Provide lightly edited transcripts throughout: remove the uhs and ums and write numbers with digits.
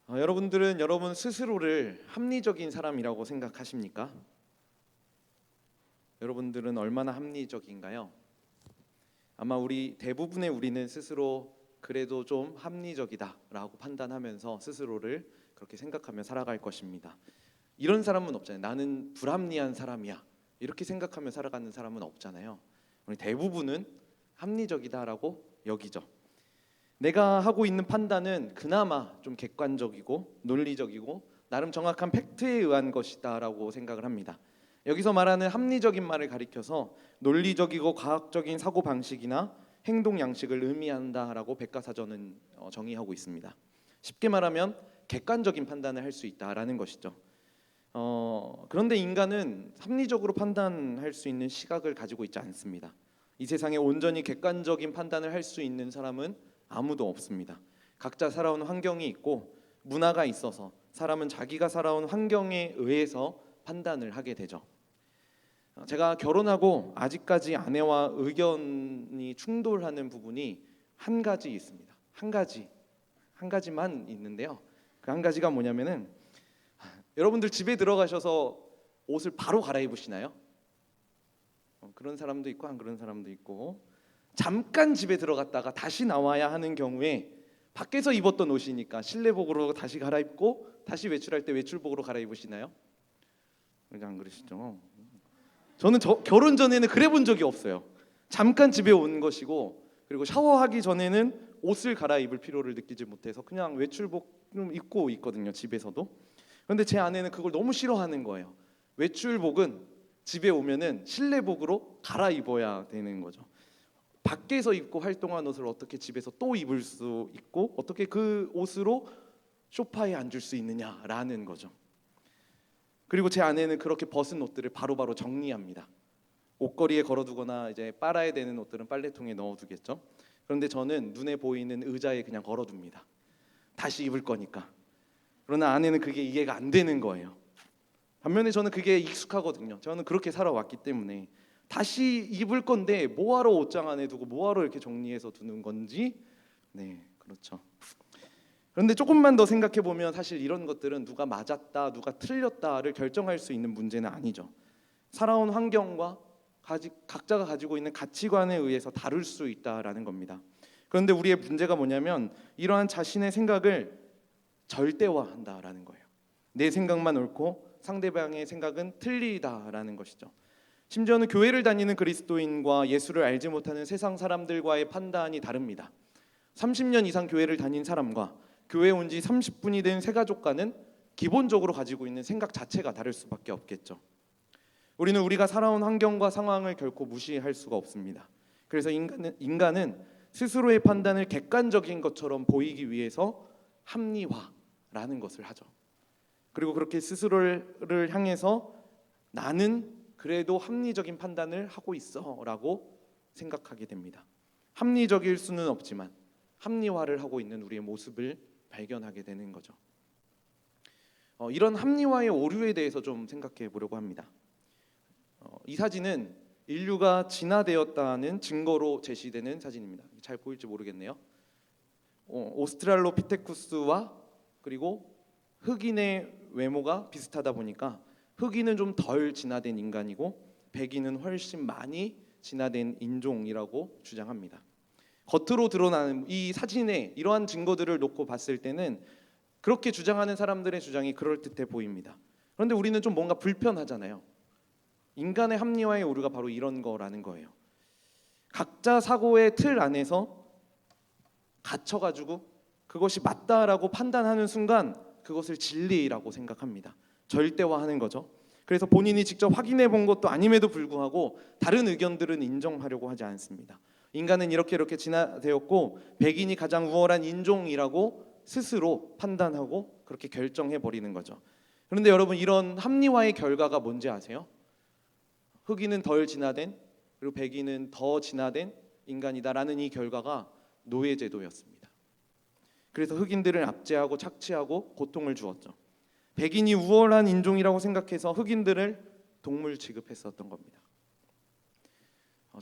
여러분들은 여러분 스스로를 합리적인 사람이라고 생각하십니까? 여러분들은 얼마나 합리적인가요? 아마 우리는 스스로 그래도 좀 합리적이다라고 판단하면서 스스로를 그렇게 생각하며 살아갈 것입니다. 이런 사람은 없잖아요. 나는 불합리한 사람이야. 이렇게 생각하며 살아가는 사람은 없잖아요. 우리 대부분은 합리적이다라고 여기죠. 내가 하고 있는 판단은 그나마 좀 객관적이고 논리적이고 나름 정확한 팩트에 의한 것이다라고 생각을 합니다. 여기서 말하는 합리적인 말을 가리켜서 논리적이고 과학적인 사고 방식이나 행동 양식을 의미한다라고 백과사전은 정의하고 있습니다. 쉽게 말하면 객관적인 판단을 할 수 있다라는 것이죠. 그런데 인간은 합리적으로 판단할 수 있는 시각을 가지고 있지 않습니다. 이 세상에 온전히 객관적인 판단을 할 수 있는 사람은 아무도 없습니다. 각자 살아온 환경이 있고 문화가 있어서 사람은 자기가 살아온 환경에 의해서 판단을 하게 되죠. 제가 결혼하고 아직까지 아내와 의견이 충돌하는 부분이 한 가지 있습니다. 한 가지만 있는데요. 그 한 가지가 뭐냐면은 여러분들 집에 들어가셔서 옷을 바로 갈아입으시나요? 그런 사람도 있고 안 그런 사람도 있고, 잠깐 집에 들어갔다가 다시 나와야 하는 경우에 밖에서 입었던 옷이니까 실내복으로 다시 갈아입고 다시 외출할 때 외출복으로 갈아입으시나요? 안 그러시죠? 저는 결혼 전에는 그래 본 적이 없어요. 잠깐 집에 온 것이고, 그리고 샤워하기 전에는 옷을 갈아입을 필요를 느끼지 못해서 그냥 외출복 좀 입고 있거든요, 집에서도. 그런데 제 아내는 그걸 너무 싫어하는 거예요. 외출복은 집에 오면은 실내복으로 갈아입어야 되는 거죠. 밖에서 입고 활동한 옷을 어떻게 집에서 또 입을 수 있고 어떻게 그 옷으로 소파에 앉을 수 있느냐라는 거죠. 그리고 제 아내는 그렇게 벗은 옷들을 바로바로 정리합니다. 옷걸이에 걸어두거나 이제 빨아야 되는 옷들은 빨래통에 넣어두겠죠. 그런데 저는 눈에 보이는 의자에 그냥 걸어둡니다. 다시 입을 거니까. 그러나 아내는 그게 이해가 안 되는 거예요. 반면에 저는 그게 익숙하거든요. 저는 그렇게 살아왔기 때문에 다시 입을 건데 뭐하러 옷장 안에 두고 뭐하러 이렇게 정리해서 두는 건지. 네, 그렇죠. 그런데 조금만 더 생각해 보면 사실 이런 것들은 누가 맞았다, 누가 틀렸다를 결정할 수 있는 문제는 아니죠. 살아온 환경과 각자가 가지고 있는 가치관에 의해서 다룰 수 있다라는 겁니다. 그런데 우리의 문제가 뭐냐면 이러한 자신의 생각을 절대화한다라는 거예요. 내 생각만 옳고 상대방의 생각은 틀리다라는 것이죠. 심지어는 교회를 다니는 그리스도인과 예수를 알지 못하는 세상 사람들과의 판단이 다릅니다. 30년 이상 교회를 다닌 사람과 교회 온 지 30분이 된 새가족과는 기본적으로 가지고 있는 생각 자체가 다를 수밖에 없겠죠. 우리는 우리가 살아온 환경과 상황을 결코 무시할 수가 없습니다. 그래서 인간은 스스로의 판단을 객관적인 것처럼 보이기 위해서 합리화라는 것을 하죠. 그리고 그렇게 스스로를 향해서 나는 그래도 합리적인 판단을 하고 있어라고 생각하게 됩니다. 합리적일 수는 없지만 합리화를 하고 있는 우리의 모습을 발견하게 되는 거죠. 이런 합리화의 오류에 대해서 좀 생각해 보려고 합니다. 이 사진은 인류가 진화되었다는 증거로 제시되는 사진입니다. 잘 보일지 모르겠네요. 오스트랄로피테쿠스와 그리고 흑인의 외모가 비슷하다 보니까 흑인은 좀 덜 진화된 인간이고 백인은 훨씬 많이 진화된 인종이라고 주장합니다. 겉으로 드러나는 이 사진에 이러한 증거들을 놓고 봤을 때는 그렇게 주장하는 사람들의 주장이 그럴듯해 보입니다. 그런데 우리는 좀 뭔가 불편하잖아요. 인간의 합리화의 오류가 바로 이런 거라는 거예요. 각자 사고의 틀 안에서 갇혀가지고 그것이 맞다라고 판단하는 순간 그것을 진리라고 생각합니다. 절대화하는 거죠. 그래서 본인이 직접 확인해 본 것도 아님에도 불구하고 다른 의견들은 인정하려고 하지 않습니다. 인간은 이렇게 진화되었고 백인이 가장 우월한 인종이라고 스스로 판단하고 그렇게 결정해 버리는 거죠. 그런데 여러분, 이런 합리화의 결과가 뭔지 아세요? 흑인은 덜 진화된, 그리고 백인은 더 진화된 인간이다라는 이 결과가 노예제도였습니다. 그래서 흑인들을 압제하고 착취하고 고통을 주었죠. 백인이 우월한 인종이라고 생각해서 흑인들을 동물 취급했었던 겁니다.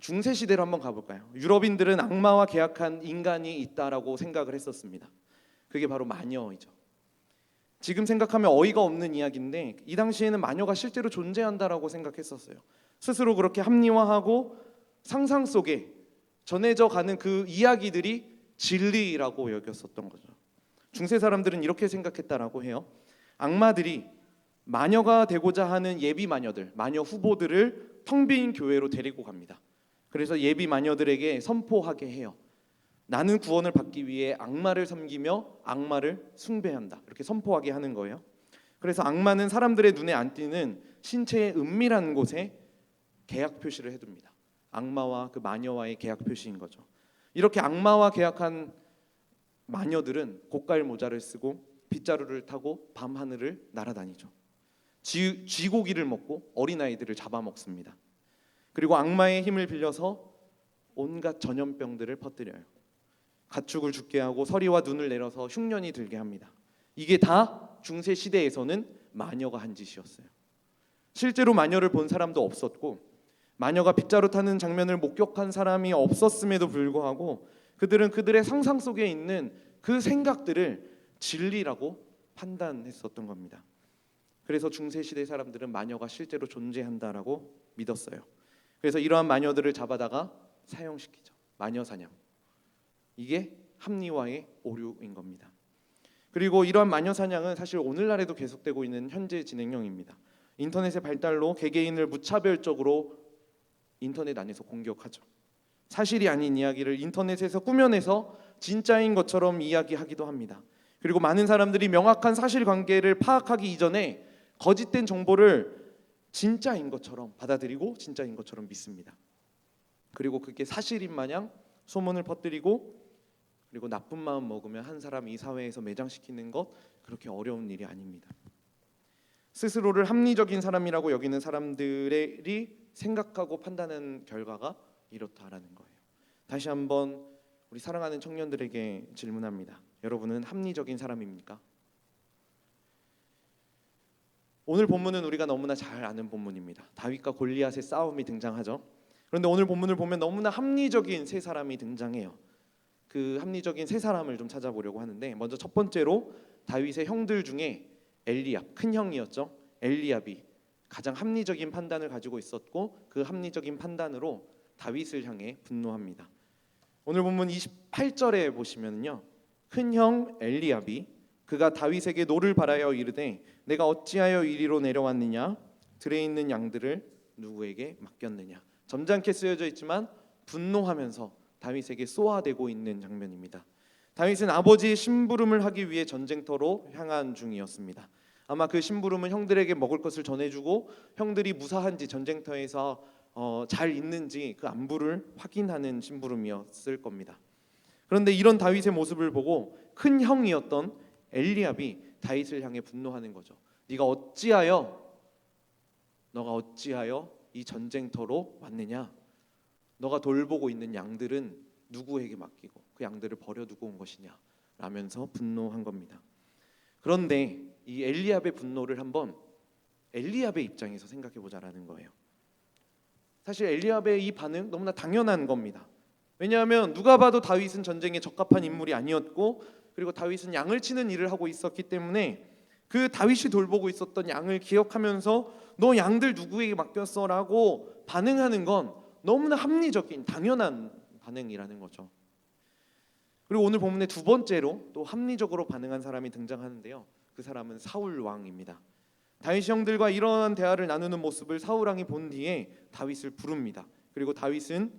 중세 시대로 한번 가볼까요? 유럽인들은 악마와 계약한 인간이 있다라고 생각을 했었습니다. 그게 바로 마녀이죠. 지금 생각하면 어이가 없는 이야기인데 이 당시에는 마녀가 실제로 존재한다라고 생각했었어요. 스스로 그렇게 합리화하고 상상 속에 전해져 가는 그 이야기들이 진리라고 여겼었던 거죠. 중세 사람들은 이렇게 생각했다라고 해요. 악마들이 마녀가 되고자 하는 예비 마녀들, 마녀 후보들을 텅 빈 교회로 데리고 갑니다. 그래서 예비 마녀들에게 선포하게 해요. 나는 구원을 받기 위해 악마를 섬기며 악마를 숭배한다. 이렇게 선포하게 하는 거예요. 그래서 악마는 사람들의 눈에 안 띄는 신체의 은밀한 곳에 계약 표시를 해둡니다. 악마와 그 마녀와의 계약 표시인 거죠. 이렇게 악마와 계약한 마녀들은 고깔 모자를 쓰고 빗자루를 타고 밤 하늘을 날아다니죠. 쥐고기를 먹고 어린아이들을 잡아먹습니다. 그리고 악마의 힘을 빌려서 온갖 전염병들을 퍼뜨려요. 가축을 죽게 하고 서리와 눈을 내려서 흉년이 들게 합니다. 이게 다 중세 시대에서는 마녀가 한 짓이었어요. 실제로 마녀를 본 사람도 없었고 마녀가 빗자루 타는 장면을 목격한 사람이 없었음에도 불구하고 그들은 그들의 상상 속에 있는 그 생각들을 진리라고 판단했었던 겁니다. 그래서 중세 시대 사람들은 마녀가 실제로 존재한다라고 믿었어요. 그래서 이러한 마녀들을 잡아다가 사형시키죠. 마녀 사냥. 이게 합리화의 오류인 겁니다. 그리고 이러한 마녀 사냥은 사실 오늘날에도 계속되고 있는 현재 진행형입니다. 인터넷의 발달로 개개인을 무차별적으로 인터넷 안에서 공격하죠. 사실이 아닌 이야기를 인터넷에서 꾸며내서 진짜인 것처럼 이야기하기도 합니다. 그리고 많은 사람들이 명확한 사실관계를 파악하기 이전에 거짓된 정보를 진짜인 것처럼 받아들이고 진짜인 것처럼 믿습니다. 그리고 그게 사실인 마냥 소문을 퍼뜨리고 그리고 나쁜 마음 먹으면 한 사람 이 사회에서 매장시키는 것 그렇게 어려운 일이 아닙니다. 스스로를 합리적인 사람이라고 여기는 사람들이 생각하고 판단하는 결과가 이렇다라는 거예요. 다시 한번 우리 사랑하는 청년들에게 질문합니다. 여러분은 합리적인 사람입니까? 오늘 본문은 우리가 너무나 잘 아는 본문입니다. 다윗과 골리앗의 싸움이 등장하죠. 그런데 오늘 본문을 보면 너무나 합리적인 세 사람이 등장해요. 그 합리적인 세 사람을 좀 찾아보려고 하는데 먼저 첫 번째로 다윗의 형들 중에 엘리압, 큰 형이었죠. 엘리압이 가장 합리적인 판단을 가지고 있었고 그 합리적인 판단으로 다윗을 향해 분노합니다. 오늘 본문 28절에 보시면요. 큰 형 엘리압이 그가 다윗에게 노를 바라여 이르되 내가 어찌하여 이리로 내려왔느냐 들에 있는 양들을 누구에게 맡겼느냐. 점잖게 쓰여져 있지만 분노하면서 다윗에게 쏘아대고 있는 장면입니다. 다윗은 아버지의 심부름을 하기 위해 전쟁터로 향한 중이었습니다. 아마 그 심부름은 형들에게 먹을 것을 전해주고 형들이 무사한지 전쟁터에서 잘 있는지 그 안부를 확인하는 심부름이었을 겁니다. 그런데 이런 다윗의 모습을 보고 큰 형이었던 엘리압이 다윗을 향해 분노하는 거죠. 너가 어찌하여 이 전쟁터로 왔느냐? 너가 돌보고 있는 양들은 누구에게 맡기고 그 양들을 버려두고 온 것이냐? 라면서 분노한 겁니다. 그런데 이 엘리압의 분노를 한번 엘리압의 입장에서 생각해 보자라는 거예요. 사실 엘리압의 이 반응 너무나 당연한 겁니다. 왜냐하면 누가 봐도 다윗은 전쟁에 적합한 인물이 아니었고 그리고 다윗은 양을 치는 일을 하고 있었기 때문에 그 다윗이 돌보고 있었던 양을 기억하면서 너 양들 누구에게 맡겼어? 라고 반응하는 건 너무나 합리적인 당연한 반응이라는 거죠. 그리고 오늘 본문의 두 번째로 또 합리적으로 반응한 사람이 등장하는데요. 그 사람은 사울 왕입니다. 다윗 형들과 이러한 대화를 나누는 모습을 사울 왕이 본 뒤에 다윗을 부릅니다. 그리고 다윗은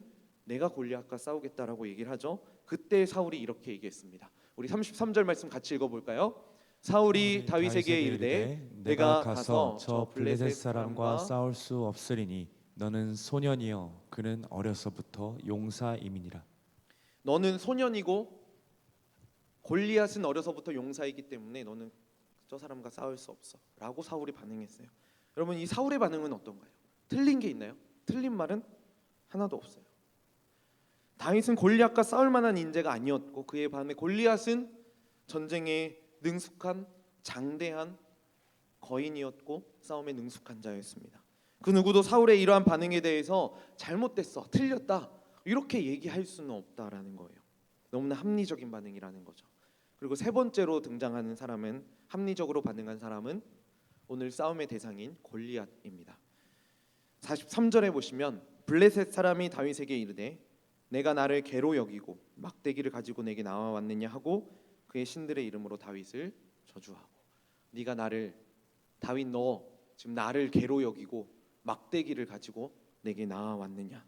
내가 골리앗과 싸우겠다라고 얘기를 하죠. 그때 사울이 이렇게 얘기했습니다. 우리 33절 말씀 같이 읽어볼까요? 사울이 다윗에게 이르되 내가 가서 저 블레셋 사람과 싸울 수 없으리니 너는 소년이요 그는 어려서부터 용사임이니라. 너는 소년이고 골리앗은 어려서부터 용사이기 때문에 너는 저 사람과 싸울 수 없어 라고 사울이 반응했어요. 여러분 이 사울의 반응은 어떤가요? 틀린 게 있나요? 틀린 말은 하나도 없어요. 다윗은 골리앗과 싸울 만한 인재가 아니었고 그에 반해 골리앗은 전쟁에 능숙한 장대한 거인이었고 싸움에 능숙한 자였습니다. 그 누구도 사울의 이러한 반응에 대해서 잘못됐어, 틀렸다 이렇게 얘기할 수는 없다라는 거예요. 너무나 합리적인 반응이라는 거죠. 그리고 세 번째로 등장하는 사람은 합리적으로 반응한 사람은 오늘 싸움의 대상인 골리앗입니다. 43절에 보시면 블레셋 사람이 다윗에게 이르되 내가 나를 개로 여기고 막대기를 가지고 내게 나와왔느냐 하고 그의 신들의 이름으로 다윗을 저주하고 네가 나를 다윗 너 지금 나를 개로 여기고 막대기를 가지고 내게 나와왔느냐.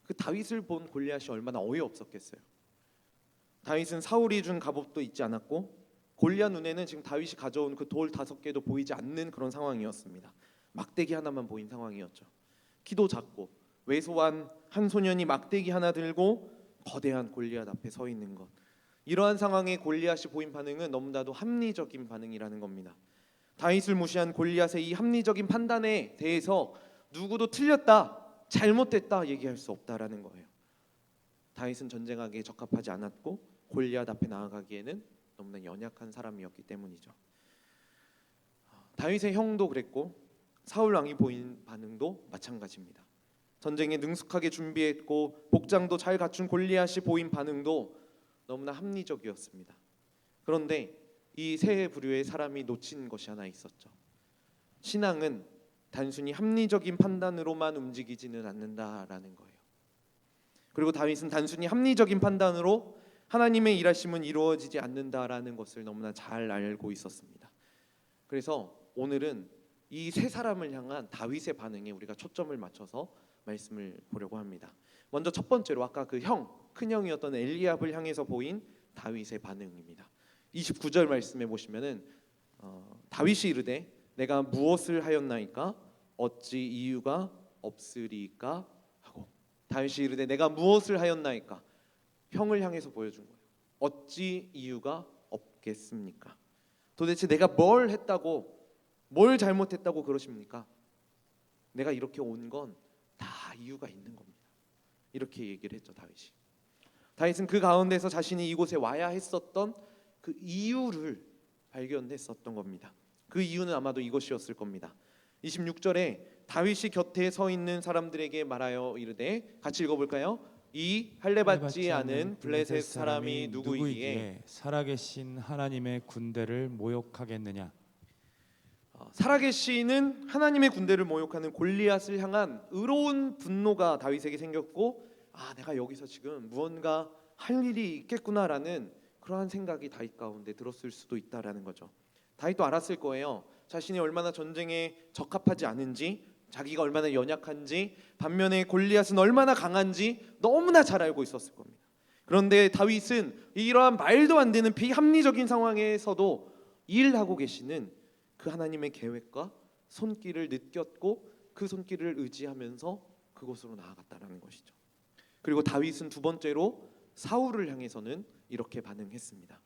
그 다윗을 본 골리앗이 얼마나 어이없었겠어요. 다윗은 사울이 준 갑옷도 있지 않았고 골리앗 눈에는 지금 다윗이 가져온 그 돌 5개도 보이지 않는 그런 상황이었습니다. 막대기 하나만 보인 상황이었죠. 키도 작고 왜소한 한 소년이 막대기 하나 들고 거대한 골리앗 앞에 서 있는 것. 이러한 상황에 골리앗이 보인 반응은 너무나도 합리적인 반응이라는 겁니다. 다윗을 무시한 골리앗의 이 합리적인 판단에 대해서 누구도 틀렸다, 잘못됐다 얘기할 수 없다라는 거예요. 다윗은 전쟁하기에 적합하지 않았고 골리앗 앞에 나아가기에는 너무나 연약한 사람이었기 때문이죠. 다윗의 형도 그랬고 사울 왕이 보인 반응도 마찬가지입니다. 전쟁에 능숙하게 준비했고 복장도 잘 갖춘 골리앗이 보인 반응도 너무나 합리적이었습니다. 그런데 이 세 부류의 사람이 놓친 것이 하나 있었죠. 신앙은 단순히 합리적인 판단으로만 움직이지는 않는다라는 거예요. 그리고 다윗은 단순히 합리적인 판단으로 하나님의 일하심은 이루어지지 않는다라는 것을 너무나 잘 알고 있었습니다. 그래서 오늘은 이 세 사람을 향한 다윗의 반응에 우리가 초점을 맞춰서 말씀을 보려고 합니다. 먼저 첫 번째로 아까 그 큰 형이었던 엘리압을 향해서 보인 다윗의 반응입니다. 29절 말씀해 보시면은 다윗이 이르되 내가 무엇을 하였나이까 어찌 이유가 없으리까 하고 다윗이 이르되 내가 무엇을 하였나이까 형을 향해서 보여준 거예요. 어찌 이유가 없겠습니까? 도대체 내가 뭘 했다고 뭘 잘못했다고 그러십니까? 내가 이렇게 온 건 다 이유가 있는 겁니다. 이렇게 얘기를 했죠 다윗이. 다윗은 그 가운데서 자신이 이곳에 와야 했었던 그 이유를 발견했었던 겁니다. 그 이유는 아마도 이것이었을 겁니다. 26절에 다윗이 곁에 서 있는 사람들에게 말하여 이르되 같이 읽어볼까요? 이 할례받지 않은 블레셋 사람이 누구이기에 살아계신 하나님의 군대를 모욕하겠느냐. 살아계시는 하나님의 군대를 모욕하는 골리앗을 향한 의로운 분노가 다윗에게 생겼고 내가 여기서 지금 무언가 할 일이 있겠구나라는 그러한 생각이 다윗 가운데 들었을 수도 있다라는 거죠. 다윗도 알았을 거예요. 자신이 얼마나 전쟁에 적합하지 않은지, 자기가 얼마나 연약한지, 반면에 골리앗은 얼마나 강한지 너무나 잘 알고 있었을 겁니다. 그런데 다윗은 이러한 말도 안 되는 비합리적인 상황에서도 일하고 계시는 그 하나님의 계획과 손길을 느꼈고 그 손길을 의지하면서 그곳으로 나아갔다라는 것이죠. 그리고 다윗은 두 번째로 사울을 향해서는 이렇게 반응했습니다.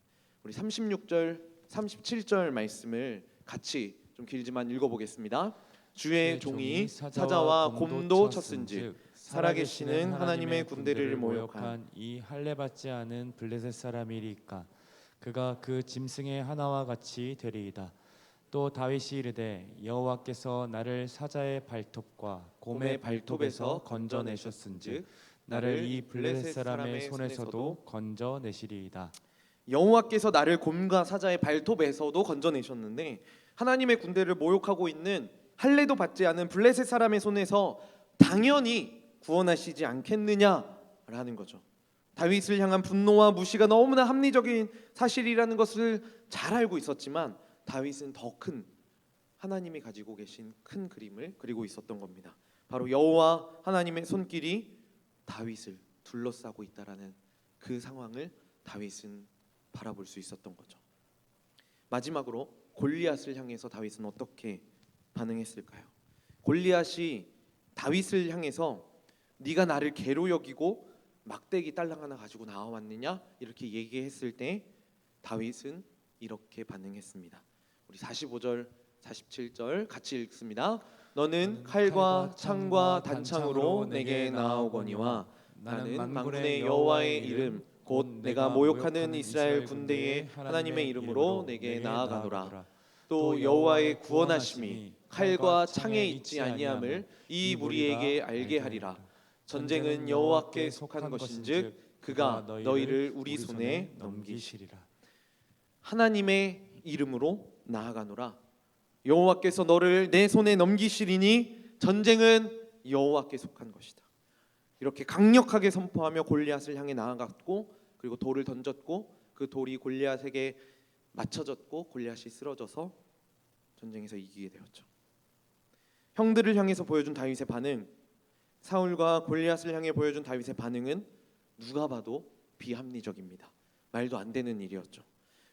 우리 36절, 37절 말씀을 같이 좀 길지만 읽어보겠습니다. 주의 종이 사자와 곰도 쳤은즉 살아계시는 하나님의 군대를 모욕한 이 할례받지 않은 블레셋 사람이리까 그가 그 짐승의 하나와 같이 되리이다. 또 다윗이 이르되 여호와께서 나를 사자의 발톱과 곰의 발톱에서 건져내셨은즉 나를 이 블레셋 사람의 손에서도 건져내시리이다. 여호와께서 나를 곰과 사자의 발톱에서도 건져내셨는데 하나님의 군대를 모욕하고 있는 할례도 받지 않은 블레셋 사람의 손에서 당연히 구원하시지 않겠느냐라는 거죠. 다윗을 향한 분노와 무시가 너무나 합리적인 사실이라는 것을 잘 알고 있었지만 다윗은 더 큰 하나님이 가지고 계신 큰 그림을 그리고 있었던 겁니다. 바로 여호와 하나님의 손길이 다윗을 둘러싸고 있다라는 그 상황을 다윗은 바라볼 수 있었던 거죠. 마지막으로 골리앗을 향해서 다윗은 어떻게 반응했을까요? 골리앗이 다윗을 향해서 네가 나를 개로 여기고 막대기 딸랑 하나 가지고 나와왔느냐 이렇게 얘기했을 때 다윗은 이렇게 반응했습니다. 우리 45절, 47절 같이 읽습니다. 너는 칼과 창과 단창으로 내게 나아오거니와 나는 만군의 여호와의 이름 곧 내가 모욕하는 이스라엘 군대의 하나님의 이름으로 내게 나아가노라. 또 여호와의 구원하심이 칼과 창에 있지 아니함을 이 무리에게 알게 하리라. 전쟁은 여호와께 속한 것인즉 그가 너희를 우리 손에 넘기시리라. 하나님의 이름으로 나아가노라. 여호와께서 너를 내 손에 넘기시리니 전쟁은 여호와께 속한 것이다. 이렇게 강력하게 선포하며 골리앗을 향해 나아갔고, 그리고 돌을 던졌고, 그 돌이 골리앗에게 맞춰졌고 골리앗이 쓰러져서 전쟁에서 이기게 되었죠. 형들을 향해서 보여준 다윗의 반응, 사울과 골리앗을 향해 보여준 다윗의 반응은 누가 봐도 비합리적입니다. 말도 안 되는 일이었죠.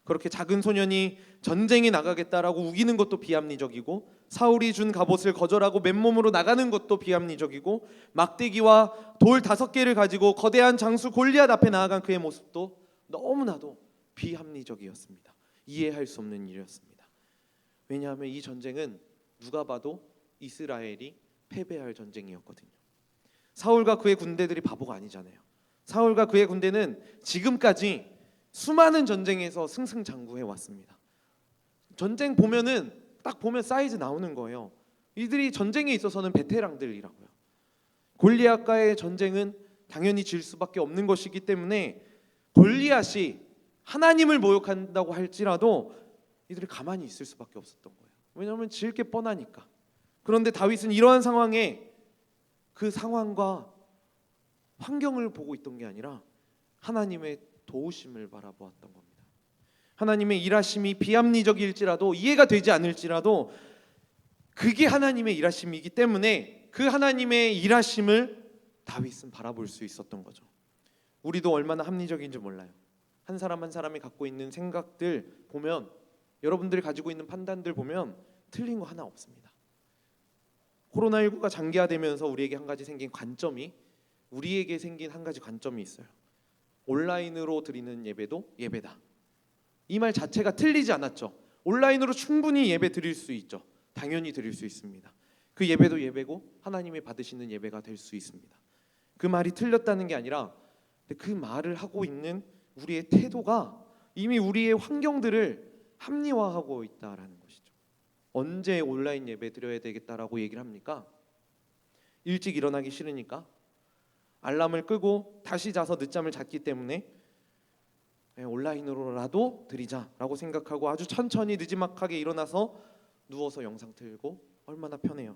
그렇게 작은 소년이 전쟁에 나가겠다라고 우기는 것도 비합리적이고, 사울이 준 갑옷을 거절하고 맨몸으로 나가는 것도 비합리적이고, 막대기와 돌 5개를 가지고 거대한 장수 골리앗 앞에 나아간 그의 모습도 너무나도 비합리적이었습니다. 이해할 수 없는 일이었습니다. 왜냐하면 이 전쟁은 누가 봐도 이스라엘이 패배할 전쟁이었거든요. 사울과 그의 군대들이 바보가 아니잖아요. 사울과 그의 군대는 지금까지 수많은 전쟁에서 승승장구해 왔습니다. 전쟁 보면은 딱 보면 사이즈 나오는 거예요. 이들이 전쟁에 있어서는 베테랑들이라고요. 골리앗과의 전쟁은 당연히 질 수밖에 없는 것이기 때문에 골리앗이 하나님을 모욕한다고 할지라도 이들이 가만히 있을 수밖에 없었던 거예요. 왜냐하면 질 게 뻔하니까. 그런데 다윗은 이러한 상황에 그 상황과 환경을 보고 있던 게 아니라 하나님의 도우심을 바라보았던 겁니다. 하나님의 일하심이 비합리적일지라도, 이해가 되지 않을지라도 그게 하나님의 일하심이기 때문에 그 하나님의 일하심을 다윗은 바라볼 수 있었던 거죠. 우리도 얼마나 합리적인지 몰라요. 한 사람 한 사람이 갖고 있는 생각들 보면, 여러분들이 가지고 있는 판단들 보면 틀린 거 하나 없습니다. 코로나19가 장기화되면서 우리에게 한 가지 생긴 관점이, 우리에게 생긴 한 가지 관점이 있어요. 온라인으로 드리는 예배도 예배다. 이 말 자체가 틀리지 않았죠. 온라인으로 충분히 예배 드릴 수 있죠. 당연히 드릴 수 있습니다. 그 예배도 예배고 하나님이 받으시는 예배가 될 수 있습니다. 그 말이 틀렸다는 게 아니라 그 말을 하고 있는 우리의 태도가 이미 우리의 환경들을 합리화하고 있다라는 것이죠. 언제 온라인 예배 드려야 되겠다라고 얘기를 합니까? 일찍 일어나기 싫으니까? 알람을 끄고 다시 자서 늦잠을 잤기 때문에 온라인으로라도 드리자라고 생각하고 아주 천천히 느지막하게 일어나서 누워서 영상 틀고 얼마나 편해요.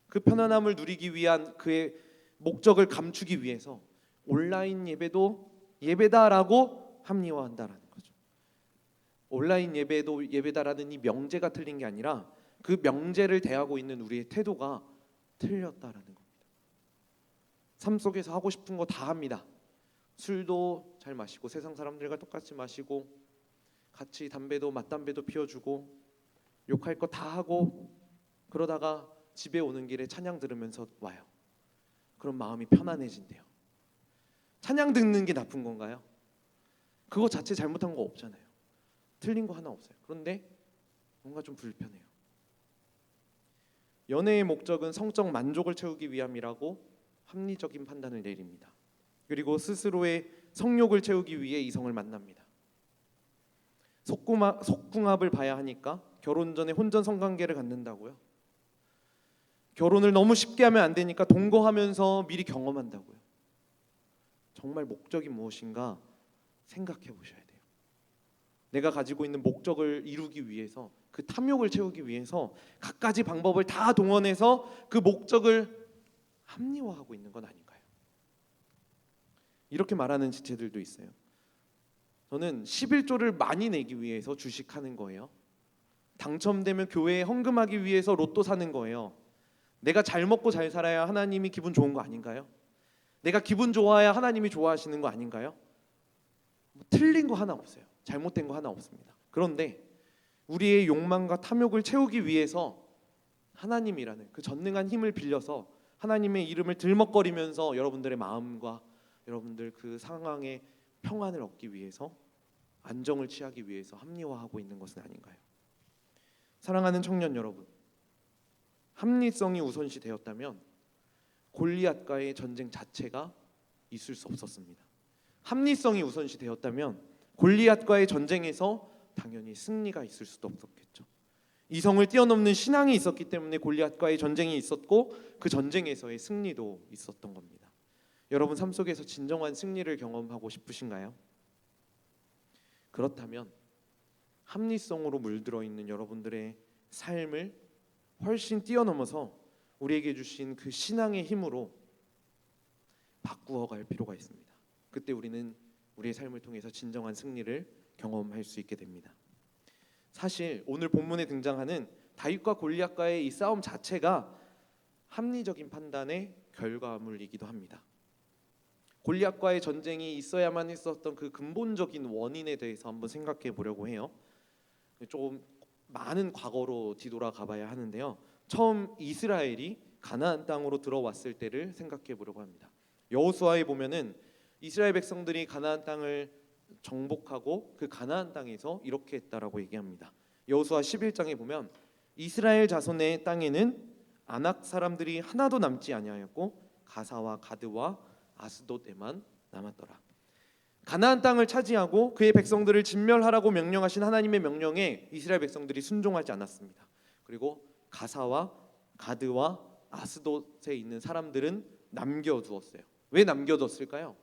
그 편안함을 누리기 위한 그의 목적을 감추기 위해서 온라인 예배도 예배다라고 합리화한다라는 거죠. 온라인 예배도 예배다라는 이 명제가 틀린 게 아니라 그 명제를 대하고 있는 우리의 태도가 틀렸다라는 겁니다. 삶 속에서 하고 싶은 거 다 합니다. 술도 잘 마시고 세상 사람들과 똑같이 마시고 같이 담배도 맞담배도 피워주고 욕할 거 다 하고, 그러다가 집에 오는 길에 찬양 들으면서 와요. 그럼 마음이 편안해진대요. 찬양 듣는 게 나쁜 건가요? 그거 자체 잘못한 거 없잖아요. 틀린 거 하나 없어요. 그런데 뭔가 좀 불편해요. 연애의 목적은 성적 만족을 채우기 위함이라고 합리적인 판단을 내립니다. 그리고 스스로의 성욕을 채우기 위해 이성을 만납니다. 속궁합을 봐야 하니까 결혼 전에 혼전 성관계를 갖는다고요. 결혼을 너무 쉽게 하면 안 되니까 동거하면서 미리 경험한다고요. 정말 목적이 무엇인가 생각해 보셔야 돼요. 내가 가지고 있는 목적을 이루기 위해서, 그 탐욕을 채우기 위해서 갖가지 방법을 다 동원해서 그 목적을 합리화하고 있는 건 아닌가요? 이렇게 말하는 지체들도 있어요. 저는 11조를 많이 내기 위해서 주식하는 거예요. 당첨되면 교회에 헌금하기 위해서 로또 사는 거예요. 내가 잘 먹고 잘 살아야 하나님이 기분 좋은 거 아닌가요? 내가 기분 좋아야 하나님이 좋아하시는 거 아닌가요? 틀린 거 하나 없어요. 잘못된 거 하나 없습니다. 그런데 우리의 욕망과 탐욕을 채우기 위해서 하나님이라는 그 전능한 힘을 빌려서 하나님의 이름을 들먹거리면서 여러분들의 마음과 여러분들 그 상황의 평안을 얻기 위해서, 안정을 취하기 위해서 합리화하고 있는 것은 아닌가요? 사랑하는 청년 여러분, 합리성이 우선시 되었다면 골리앗과의 전쟁 자체가 있을 수 없었습니다. 합리성이 우선시 되었다면 골리앗과의 전쟁에서 당연히 승리가 있을 수도 없었겠죠. 이성을 뛰어넘는 신앙이 있었기 때문에 골리앗과의 전쟁이 있었고, 그 전쟁에서의 승리도 있었던 겁니다. 여러분 삶 속에서 진정한 승리를 경험하고 싶으신가요? 그렇다면 합리성으로 물들어 있는 여러분들의 삶을 훨씬 뛰어넘어서 우리에게 주신 그 신앙의 힘으로 바꾸어 갈 필요가 있습니다. 그때 우리는 우리의 삶을 통해서 진정한 승리를 경험할 수 있게 됩니다. 사실 오늘 본문에 등장하는 다윗과 골리앗과의 이 싸움 자체가 합리적인 판단의 결과물이기도 합니다. 골리앗과의 전쟁이 있어야만 했었던 그 근본적인 원인에 대해서 한번 생각해 보려고 해요. 조금 많은 과거로 뒤돌아가 봐야 하는데요. 처음 이스라엘이 가나안 땅으로 들어왔을 때를 생각해 보려고 합니다. 여호수아에 보면은 이스라엘 백성들이 가나안 땅을 정복하고 그 가나안 땅에서 이렇게 했다라고 얘기합니다. 여호수아 11장에 보면 이스라엘 자손의 땅에는 아낙 사람들이 하나도 남지 아니하였고 가사와 가드와 아스돗에만 남았더라. 가나안 땅을 차지하고 그의 백성들을 진멸하라고 명령하신 하나님의 명령에 이스라엘 백성들이 순종하지 않았습니다. 그리고 가사와 가드와 아스돗에 있는 사람들은 남겨두었어요. 왜 남겨뒀을까요?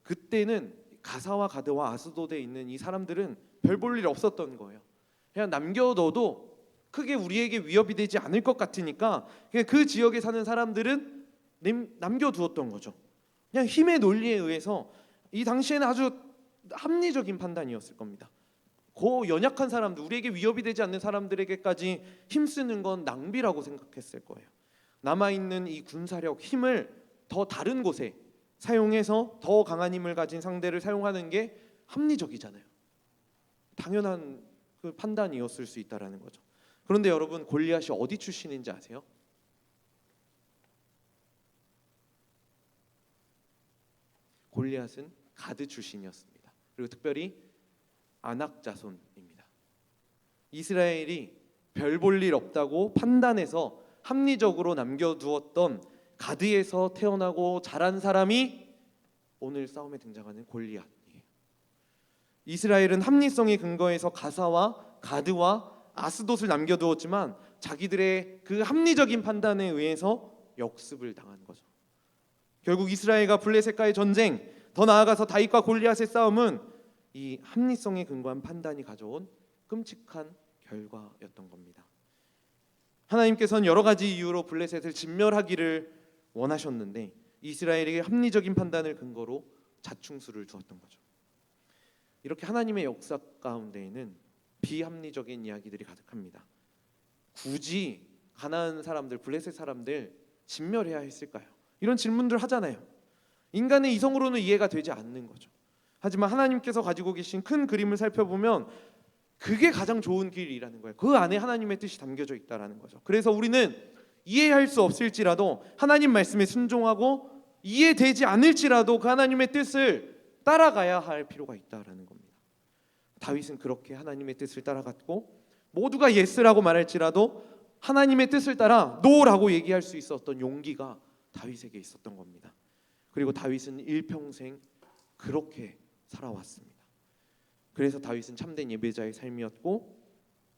그때는 가사와 가드와 아스돗에 있는 이 사람들은 별 볼 일 없었던 거예요. 그냥 남겨둬도 크게 우리에게 위협이 되지 않을 것 같으니까 그냥 그 지역에 사는 사람들은 남겨두었던 거죠. 그냥 힘의 논리에 의해서 이 당시에는 아주 합리적인 판단이었을 겁니다. 그 연약한 사람들, 우리에게 위협이 되지 않는 사람들에게까지 힘쓰는 건 낭비라고 생각했을 거예요. 남아있는 이 군사력, 힘을 더 다른 곳에 사용해서 더 강한 힘을 가진 상대를 사용하는 게 합리적이잖아요. 당연한 그 판단이었을 수 있다라는 거죠. 그런데 여러분, 골리앗이 어디 출신인지 아세요? 골리앗은 가드 출신이었습니다. 그리고 특별히 아낙 자손입니다. 이스라엘이 별 볼 일 없다고 판단해서 합리적으로 남겨두었던 가드에서 태어나고 자란 사람이 오늘 싸움에 등장하는 골리앗이에요. 이스라엘은 합리성의 근거에서 가사와 가드와 아스돗을 남겨두었지만 자기들의 그 합리적인 판단에 의해서 역습을 당한 거죠. 결국 이스라엘과 블레셋과의 전쟁, 더 나아가서 다윗과 골리앗의 싸움은 이 합리성에 근거한 판단이 가져온 끔찍한 결과였던 겁니다. 하나님께서는 여러 가지 이유로 블레셋을 진멸하기를 원하셨는데 이스라엘에게 합리적인 판단을 근거로 자충수를 두었던 거죠. 이렇게 하나님의 역사 가운데에는 비합리적인 이야기들이 가득합니다. 굳이 가나안 사람들, 블레셋 사람들 진멸해야 했을까요? 이런 질문들 하잖아요. 인간의 이성으로는 이해가 되지 않는 거죠. 하지만 하나님께서 가지고 계신 큰 그림을 살펴보면 그게 가장 좋은 길이라는 거예요. 그 안에 하나님의 뜻이 담겨져 있다라는 거죠. 그래서 우리는 이해할 수 없을지라도 하나님 말씀에 순종하고 이해되지 않을지라도 그 하나님의 뜻을 따라가야 할 필요가 있다라는 겁니다. 다윗은 그렇게 하나님의 뜻을 따라갔고 모두가 예스라고 말할지라도 하나님의 뜻을 따라 노라고 얘기할 수 있었던 용기가 다윗에게 있었던 겁니다. 그리고 다윗은 일평생 그렇게 살아왔습니다. 그래서 다윗은 참된 예배자의 삶이었고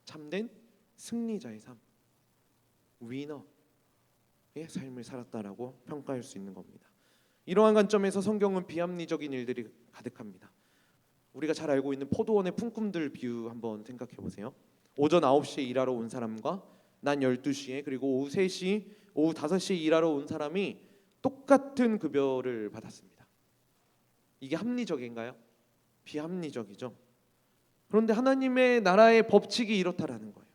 참된 승리자의 삶, 위너의 삶을 살았다라고 평가할 수 있는 겁니다. 이러한 관점에서 성경은 비합리적인 일들이 가득합니다. 우리가 잘 알고 있는 포도원의 품꾼들 비유 한번 생각해 보세요. 오전 9시에 일하러 온 사람과 낮 12시에 그리고 오후 3시, 오후 5시에 일하러 온 사람이 똑같은 급여를 받았습니다. 이게 합리적인가요? 비합리적이죠. 그런데 하나님의 나라의 법칙이 이렇다라는 거예요.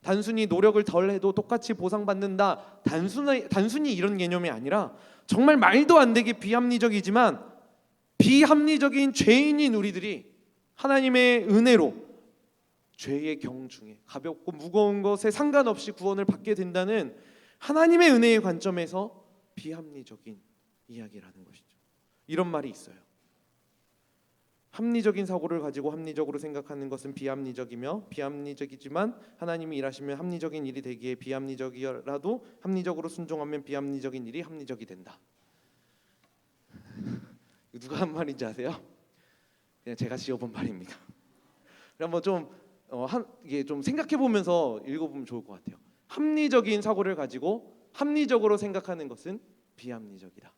단순히 노력을 덜 해도 똑같이 보상받는다. 단순히 이런 개념이 아니라 정말 말도 안 되게 비합리적이지만 비합리적인 죄인인 우리들이 하나님의 은혜로 죄의 경 중에 가볍고 무거운 것에 상관없이 구원을 받게 된다는 하나님의 은혜의 관점에서 비합리적인 이야기라는 것이죠. 이런 말이 있어요. 합리적인 사고를 가지고 합리적으로 생각하는 것은 비합리적이며 비합리적이지만 하나님이 일하시면 합리적인 일이 되기에 비합리적이라도 합리적으로 순종하면 비합리적인 일이 합리적이 된다. 누가 한 말인지 아세요? 그냥 제가 지어본 말입니다. 한번 이게 좀 생각해 보면서 읽어보면 좋을 것 같아요. 합리적인 사고를 가지고 합리적으로 생각하는 것은 비합리적이다.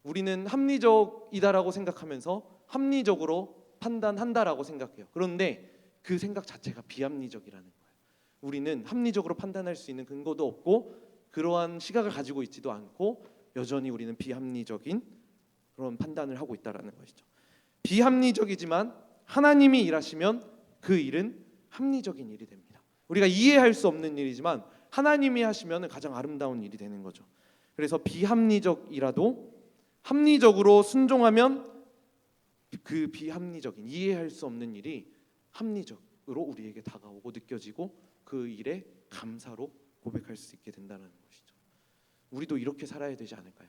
우리는 합리적이다라고 생각하면서 합리적으로 판단한다라고 생각해요. 그런데 그 생각 자체가 비합리적이라는 거예요. 우리는 합리적으로 판단할 수 있는 근거도 없고 그러한 시각을 가지고 있지도 않고 여전히 우리는 비합리적인 그런 판단을 하고 있다라는 것이죠. 비합리적이지만 하나님이 일하시면 그 일은 합리적인 일이 됩니다. 우리가 이해할 수 없는 일이지만 하나님이 하시면 가장 아름다운 일이 되는 거죠. 그래서 비합리적이라도 합리적으로 순종하면 그 비합리적인 이해할 수 없는 일이 합리적으로 우리에게 다가오고 느껴지고 그 일에 감사로 고백할 수 있게 된다는 것이죠. 우리도 이렇게 살아야 되지 않을까요?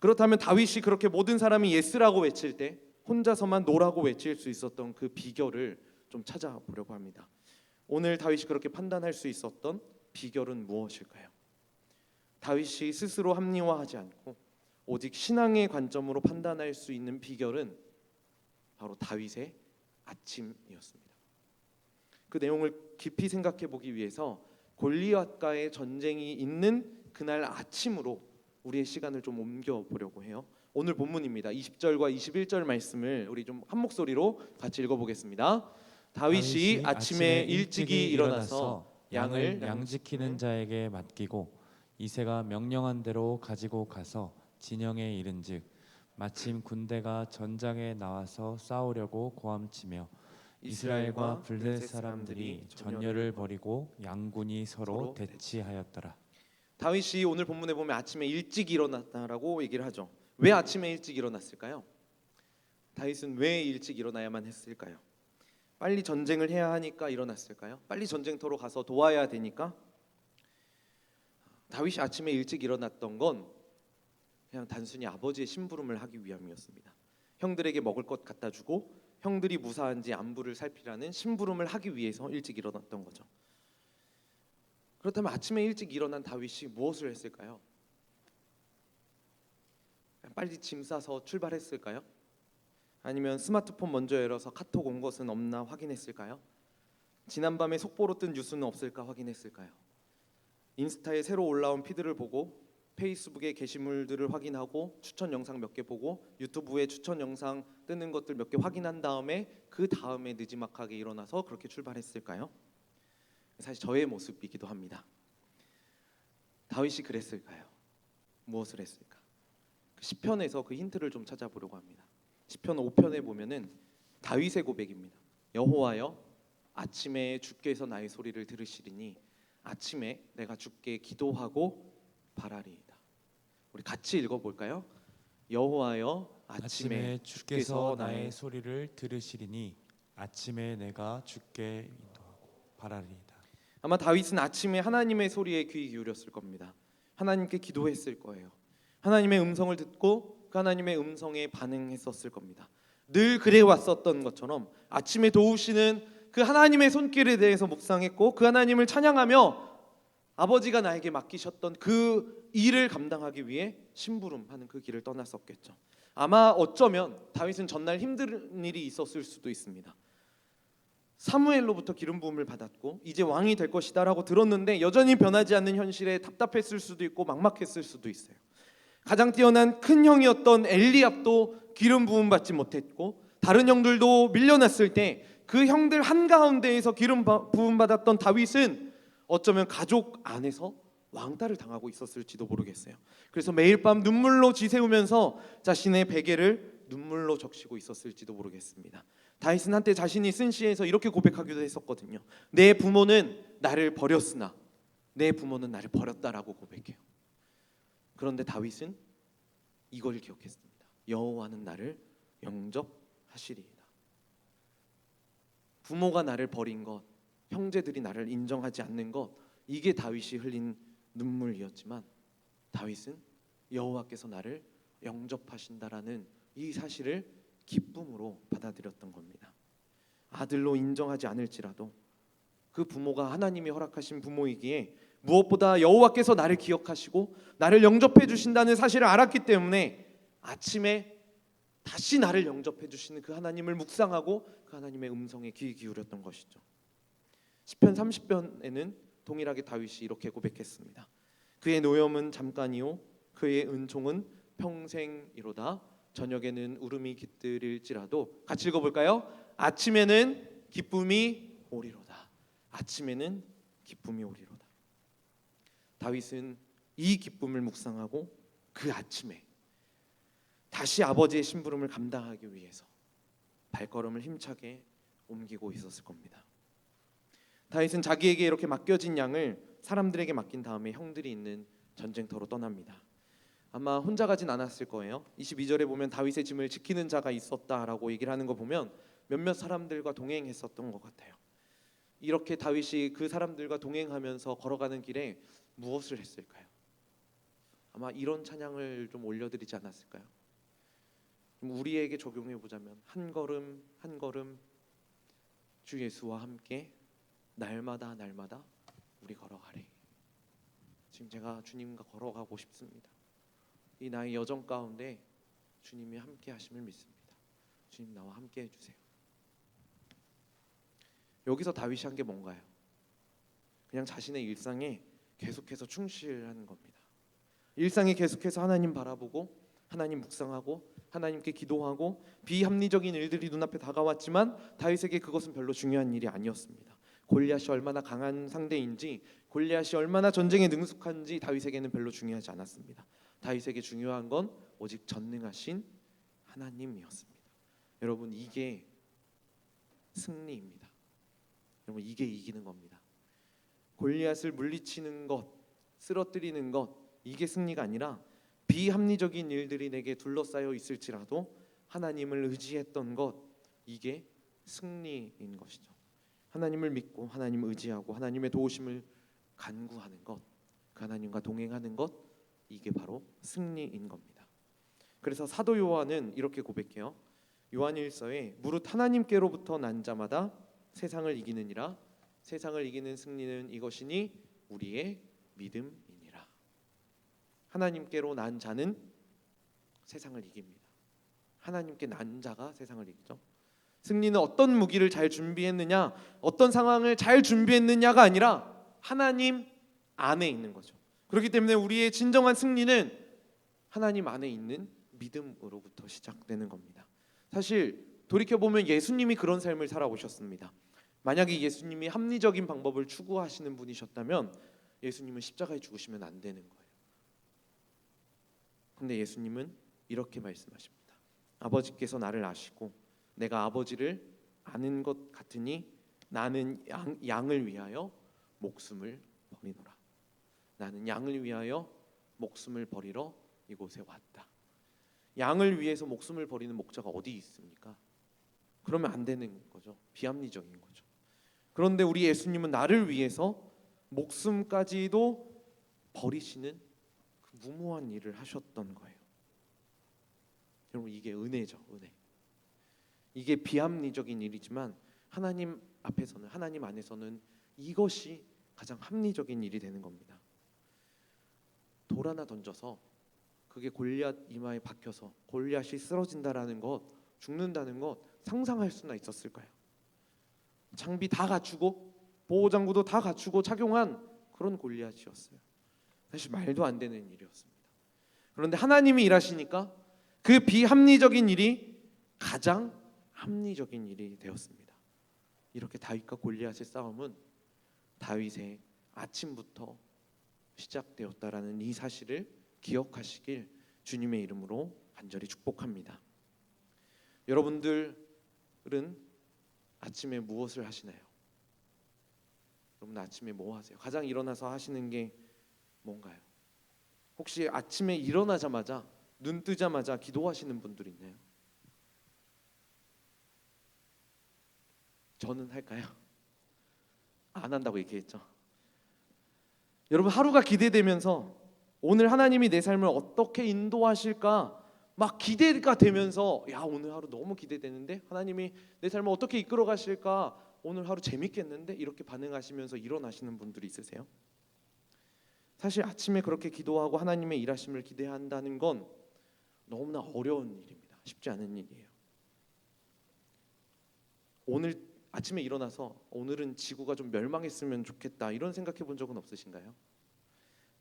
그렇다면 다윗이 그렇게 모든 사람이 예스라고 외칠 때 혼자서만 노라고 외칠 수 있었던 그 비결을 좀 찾아보려고 합니다. 오늘 다윗이 그렇게 판단할 수 있었던 비결은 무엇일까요? 다윗이 스스로 합리화하지 않고 오직 신앙의 관점으로 판단할 수 있는 비결은 바로 다윗의 아침이었습니다. 그 내용을 깊이 생각해 보기 위해서 골리앗과의 전쟁이 있는 그날 아침으로 우리의 시간을 좀 옮겨 보려고 해요. 오늘 본문입니다. 20절과 21절 말씀을 우리 좀 한 목소리로 같이 읽어보겠습니다. 다윗이 아침에 일찍이 일어나서 양을 양지키는 자에게 맡기고 이새가 명령한 대로 가지고 가서 진영에 이른즉 마침 군대가 전장에 나와서 싸우려고 고함치며 이스라엘과 블레셋 사람들이 전열을 벌이고 양군이 서로 대치하였더라. 다윗이 오늘 본문에 보면 아침에 일찍 일어났다라고 얘기를 하죠. 왜 아침에 일찍 일어났을까요? 다윗은 왜 일찍 일어나야만 했을까요? 빨리 전쟁을 해야 하니까 일어났을까요? 빨리 전쟁터로 가서 도와야 되니까? 다윗이 아침에 일찍 일어났던 건 그냥 단순히 아버지의 심부름을 하기 위함이었습니다. 형들에게 먹을 것 갖다 주고 형들이 무사한지 안부를 살피라는 심부름을 하기 위해서 일찍 일어났던 거죠. 그렇다면 아침에 일찍 일어난 다윗이 무엇을 했을까요? 빨리 짐 싸서 출발했을까요? 아니면 스마트폰 먼저 열어서 카톡 온 것은 없나 확인했을까요? 지난밤에 속보로 뜬 뉴스는 없을까 확인했을까요? 인스타에 새로 올라온 피드를 보고 페이스북의 게시물들을 확인하고 추천 영상 몇 개 보고 유튜브에 추천 영상 뜨는 것들 몇 개 확인한 다음에 그 다음에 느지막하게 일어나서 그렇게 출발했을까요? 사실 저의 모습이기도 합니다. 다윗이 그랬을까요? 무엇을 했을까? 시편에서 그 힌트를 좀 찾아보려고 합니다. 시편 5편에 보면은 다윗의 고백입니다. 여호와여 아침에 주께서 나의 소리를 들으시리니 아침에 내가 주께 기도하고 바라리이다. 우리 같이 읽어볼까요? 여호와여 아침에 주께서 나의 소리를 들으시리니 아침에 내가 주께 기도하고 바라리이다. 아마 다윗은 아침에 하나님의 소리에 귀 기울였을 겁니다. 하나님께 기도했을 거예요. 하나님의 음성을 듣고 그 하나님의 음성에 반응했었을 겁니다. 늘 그래 왔었던 것처럼 아침에 도우시는 그 하나님의 손길에 대해서 묵상했고 그 하나님을 찬양하며 아버지가 나에게 맡기셨던 그 일을 감당하기 위해 심부름하는 그 길을 떠났었겠죠. 아마 어쩌면 다윗은 전날 힘든 일이 있었을 수도 있습니다. 사무엘로부터 기름 부음을 받았고 이제 왕이 될 것이다라고 들었는데 여전히 변하지 않는 현실에 답답했을 수도 있고 막막했을 수도 있어요. 가장 뛰어난 큰 형이었던 엘리압도 기름 부음 받지 못했고 다른 형들도 밀려났을 때 그 형들 한가운데에서 기름 부음 받았던 다윗은 어쩌면 가족 안에서 왕따를 당하고 있었을지도 모르겠어요. 그래서 매일 밤 눈물로 지새우면서 자신의 베개를 눈물로 적시고 있었을지도 모르겠습니다. 다윗은 한때 자신이 쓴 시에서 이렇게 고백하기도 했었거든요. 내 부모는 나를 버렸으나 내 부모는 나를 버렸다라고 고백해요. 그런데 다윗은 이걸 기억했습니다. 여호와는 나를 영접하시리이다. 부모가 나를 버린 것, 형제들이 나를 인정하지 않는 것, 이게 다윗이 흘린 눈물이었지만 다윗은 여호와께서 나를 영접하신다라는 이 사실을 기쁨으로 받아들였던 겁니다. 아들로 인정하지 않을지라도 그 부모가 하나님이 허락하신 부모이기에 무엇보다 여호와께서 나를 기억하시고 나를 영접해 주신다는 사실을 알았기 때문에 아침에 다시 나를 영접해 주시는 그 하나님을 묵상하고 그 하나님의 음성에 귀 기울였던 것이죠. 시편 30편에는 동일하게 다윗이 이렇게 고백했습니다. 그의 노염은 잠깐이요 그의 은총은 평생이로다. 저녁에는 울음이 깃들일지라도 같이 읽어볼까요? 아침에는 기쁨이 오리로다. 아침에는 기쁨이 오리로다. 다윗은 이 기쁨을 묵상하고 그 아침에 다시 아버지의 심부름을 감당하기 위해서 발걸음을 힘차게 옮기고 있었을 겁니다. 다윗은 자기에게 이렇게 맡겨진 양을 사람들에게 맡긴 다음에 형들이 있는 전쟁터로 떠납니다. 아마 혼자 가진 않았을 거예요. 22절에 보면 다윗의 짐을 지키는 자가 있었다라고 얘기를 하는 거 보면 몇몇 사람들과 동행했었던 것 같아요. 이렇게 다윗이 그 사람들과 동행하면서 걸어가는 길에 무엇을 했을까요? 아마 이런 찬양을 좀 올려드리지 않았을까요? 우리에게 적용해 보자면 한 걸음 한 걸음 주 예수와 함께 날마다 날마다 우리 걸어가리. 지금 제가 주님과 걸어가고 싶습니다. 이 나의 여정 가운데 주님이 함께 하심을 믿습니다. 주님 나와 함께 해주세요. 여기서 다윗이 한 게 뭔가요? 그냥 자신의 일상에 계속해서 충실하는 겁니다. 일상에 계속해서 하나님 바라보고 하나님 묵상하고 하나님께 기도하고 비합리적인 일들이 눈앞에 다가왔지만 다윗에게 그것은 별로 중요한 일이 아니었습니다. 골리앗이 얼마나 강한 상대인지 골리앗이 얼마나 전쟁에 능숙한지 다윗에게는 별로 중요하지 않았습니다. 다윗에게 중요한 건 오직 전능하신 하나님이었습니다. 여러분 이게 승리입니다. 여러분 이게 이기는 겁니다. 골리앗을 물리치는 것, 쓰러뜨리는 것 이게 승리가 아니라 비합리적인 일들이 내게 둘러싸여 있을지라도 하나님을 의지했던 것 이게 승리인 것이죠. 하나님을 믿고 하나님을 의지하고 하나님의 도우심을 간구하는 것, 그 하나님과 동행하는 것 이게 바로 승리인 겁니다. 그래서 사도 요한은 이렇게 고백해요. 요한일서에 무릇 하나님께로부터 난 자마다 세상을 이기느니라. 세상을 이기는 승리는 이것이니 우리의 믿음이니라. 하나님께로 난 자는 세상을 이깁니다. 하나님께 난 자가 세상을 이기죠. 승리는 어떤 무기를 잘 준비했느냐, 어떤 상황을 잘 준비했느냐가 아니라 하나님 안에 있는 거죠. 그렇기 때문에 우리의 진정한 승리는 하나님 안에 있는 믿음으로부터 시작되는 겁니다. 사실 돌이켜보면 예수님이 그런 삶을 살아오셨습니다. 만약에 예수님이 합리적인 방법을 추구하시는 분이셨다면 예수님은 십자가에 죽으시면 안 되는 거예요. 근데 예수님은 이렇게 말씀하십니다. 아버지께서 나를 아시고 내가 아버지를 아는 것 같으니 나는 양을 위하여 목숨을 버리노라. 나는 양을 위하여 목숨을 버리러 이곳에 왔다. 양을 위해서 목숨을 버리는 목자가 어디 있습니까? 그러면 안 되는 거죠. 비합리적인 거죠. 그런데 우리 예수님은 나를 위해서 목숨까지도 버리시는 그 무모한 일을 하셨던 거예요. 여러분 이게 은혜죠. 은혜. 이게 비합리적인 일이지만 하나님 앞에서는 하나님 안에서는 이것이 가장 합리적인 일이 되는 겁니다. 돌 하나 던져서 그게 골리앗 이마에 박혀서 골리앗이 쓰러진다라는 것, 죽는다는 것 상상할 수나 있었을까요? 장비 다 갖추고 보호장구도 다 갖추고 착용한 그런 골리앗이었어요. 사실 말도 안 되는 일이었습니다. 그런데 하나님이 일하시니까 그 비합리적인 일이 가장 합리적인 일이 되었습니다. 이렇게 다윗과 골리앗의 싸움은 다윗의 아침부터 시작되었다라는 이 사실을 기억하시길 주님의 이름으로 간절히 축복합니다. 여러분들은 아침에 무엇을 하시나요? 여러분 아침에 뭐 하세요? 가장 일어나서 하시는 게 뭔가요? 혹시 아침에 일어나자마자 눈 뜨자마자 기도하시는 분들 있나요? 저는 할까요? 안 한다고 얘기했죠. 여러분 하루가 기대되면서 오늘 하나님이 내 삶을 어떻게 인도하실까 막 기대가 되면서 야 오늘 하루 너무 기대되는데 하나님이 내 삶을 어떻게 이끌어 가실까 오늘 하루 재밌겠는데 이렇게 반응하시면서 일어나시는 분들이 있으세요? 사실 아침에 그렇게 기도하고 하나님의 일하심을 기대한다는 건 너무나 어려운 일입니다. 쉽지 않은 일이에요. 오늘 아침에 일어나서 오늘은 지구가 좀 멸망했으면 좋겠다 이런 생각해 본 적은 없으신가요?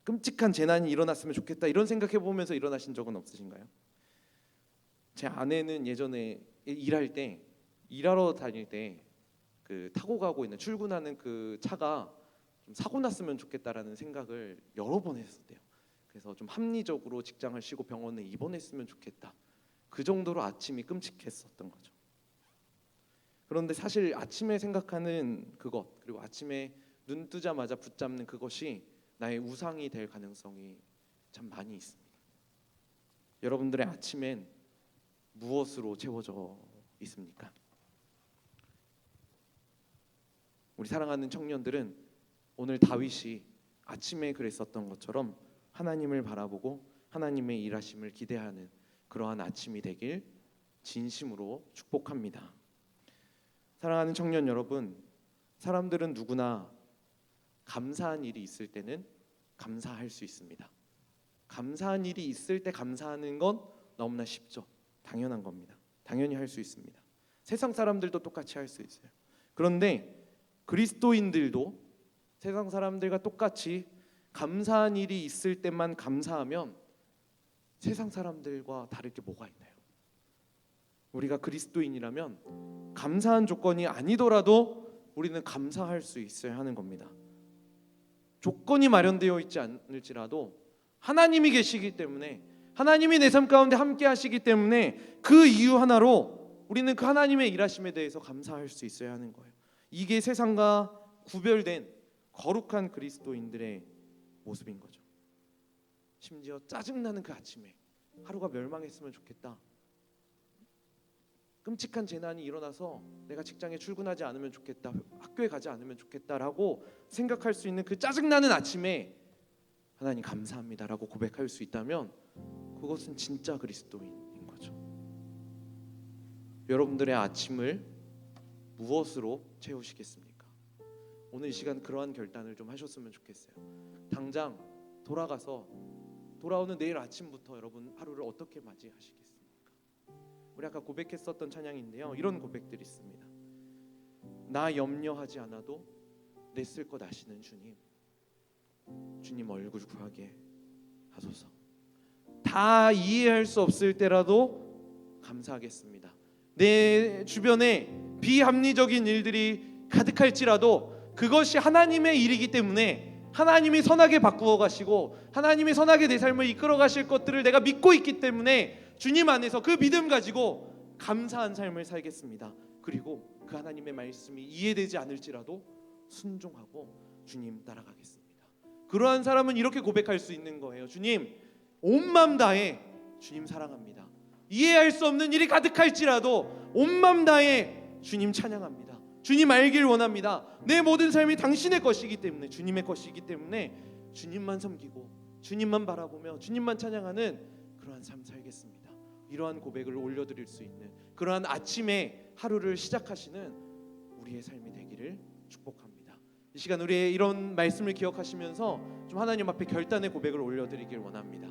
끔찍한 재난이 일어났으면 좋겠다 이런 생각해 보면서 일어나신 적은 없으신가요? 제 아내는 예전에 일하러 다닐 때 그 타고 가고 있는 출근하는 그 차가 좀 사고 났으면 좋겠다라는 생각을 여러 번 했었대요. 그래서 좀 합리적으로 직장을 쉬고 병원에 입원했으면 좋겠다. 그 정도로 아침이 끔찍했었던 거죠. 그런데 사실 아침에 생각하는 그것, 그리고 아침에 눈 뜨자마자 붙잡는 그것이 나의 우상이 될 가능성이 참 많이 있습니다. 여러분들의 아침엔 무엇으로 채워져 있습니까? 우리 사랑하는 청년들은 오늘 다윗이 아침에 그랬었던 것처럼 하나님을 바라보고 하나님의 일하심을 기대하는 그러한 아침이 되길 진심으로 축복합니다. 사랑하는 청년 여러분, 사람들은 누구나 감사한 일이 있을 때는 감사할 수 있습니다. 감사한 일이 있을 때 감사하는 건 너무나 쉽죠. 당연한 겁니다. 당연히 할 수 있습니다. 세상 사람들도 똑같이 할 수 있어요. 그런데 그리스도인들도 세상 사람들과 똑같이 감사한 일이 있을 때만 감사하면 세상 사람들과 다를 게 뭐가 있나요? 우리가 그리스도인이라면 감사한 조건이 아니더라도 우리는 감사할 수 있어야 하는 겁니다. 조건이 마련되어 있지 않을지라도 하나님이 계시기 때문에, 하나님이 내 삶 가운데 함께 하시기 때문에 그 이유 하나로 우리는 그 하나님의 일하심에 대해서 감사할 수 있어야 하는 거예요. 이게 세상과 구별된 거룩한 그리스도인들의 모습인 거죠. 심지어 짜증나는 그 아침에 하루가 멸망했으면 좋겠다, 끔찍한 재난이 일어나서 내가 직장에 출근하지 않으면 좋겠다, 학교에 가지 않으면 좋겠다라고 생각할 수 있는 그 짜증나는 아침에 하나님 감사합니다라고 고백할 수 있다면 그것은 진짜 그리스도인인 거죠. 여러분들의 아침을 무엇으로 채우시겠습니까? 오늘 이 시간 그러한 결단을 좀 하셨으면 좋겠어요. 당장 돌아오는 내일 아침부터 여러분 하루를 어떻게 맞이하시겠습니까? 우리 아까 고백했었던 찬양인데요, 이런 고백들이 있습니다. 나 염려하지 않아도 내 쓸 것 아시는 주님, 주님 얼굴 구하게 하소서. 다 이해할 수 없을 때라도 감사하겠습니다. 내 주변에 비합리적인 일들이 가득할지라도 그것이 하나님의 일이기 때문에 하나님이 선하게 바꾸어 가시고 하나님이 선하게 내 삶을 이끌어 가실 것들을 내가 믿고 있기 때문에 주님 안에서 그 믿음 가지고 감사한 삶을 살겠습니다. 그리고 그 하나님의 말씀이 이해되지 않을지라도 순종하고 주님 따라가겠습니다. 그러한 사람은 이렇게 고백할 수 있는 거예요. 주님, 온 마음 다해 주님 사랑합니다. 이해할 수 없는 일이 가득할지라도 온 마음 다해 주님 찬양합니다. 주님 알길 원합니다. 내 모든 삶이 당신의 것이기 때문에, 주님의 것이기 때문에 주님만 섬기고 주님만 바라보며 주님만 찬양하는 그러한 삶 살겠습니다. 이러한 고백을 올려드릴 수 있는 그러한 아침에 하루를 시작하시는 우리의 삶이 되기를 축복합니다. 이 시간 우리의 이런 말씀을 기억하시면서 좀 하나님 앞에 결단의 고백을 올려드리길 원합니다.